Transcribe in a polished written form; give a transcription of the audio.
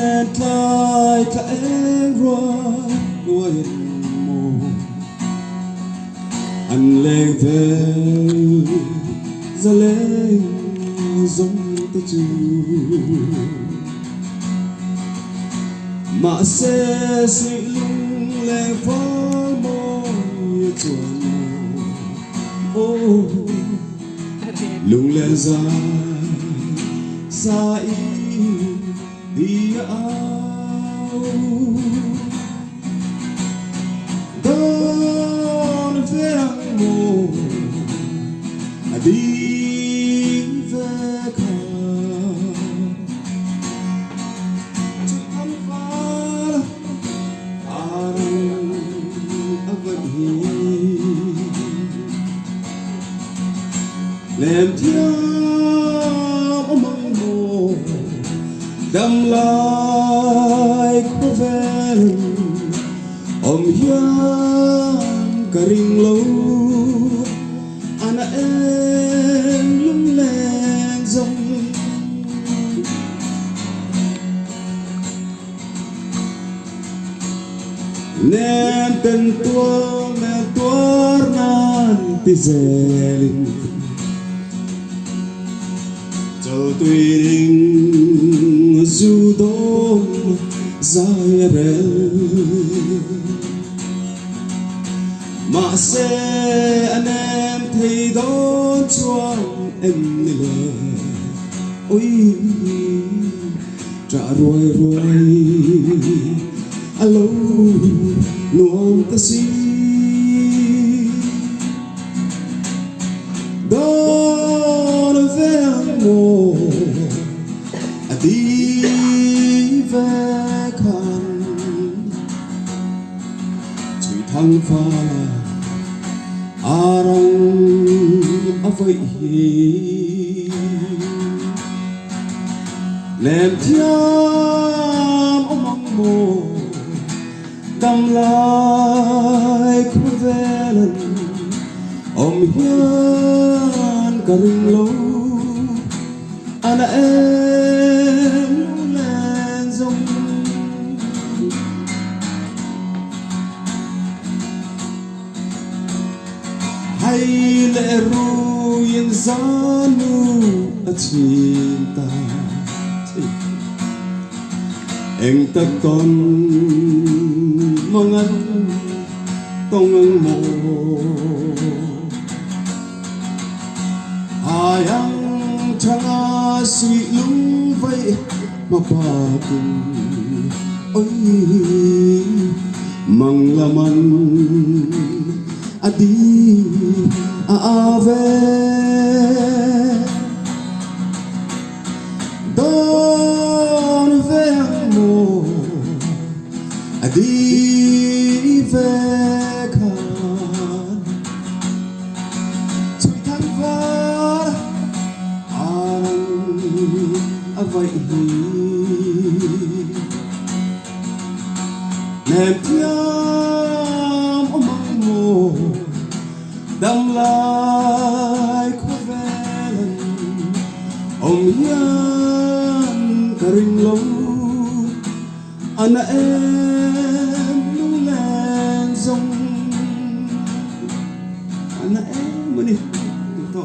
lên lại cả em rồi mồ anh lên về ra lên giống tới chu mà sẽ xị lung lên với môi chuồn ô lung lên dài đi áo đón về mồ đi về khờ chỉ thăm phá anh vẫn làm theo mong mồ đâm lại có vẻ om hiền cả ring lâu anh em lung lên dòng nên tên tua nanti zelin cho tuy đình dù đốm dài rel mà sẽ anh em thấy đón choang em lệ ôi trả rồi alo nuông ta si đón về mồ đi về khăn chỉ thăng pha arong vậy làm thiam mong mồ đâm lại có vẻ lần hiền cả rừng lâu anh em lên dòng hay lệ ru yên gió nu ở cinta em ta còn mong anh tông mồ hai anh chẳng suy lung vậy mà bà cùng ôi mong là mình đi về đón về mồ đi về khăn chỉ thăng vỡ anh vậy nèm thiam mong mồ đâm lại có vẻ lần hiền cả rừng lâu anh em lung lên dòng anh em mới đi thôi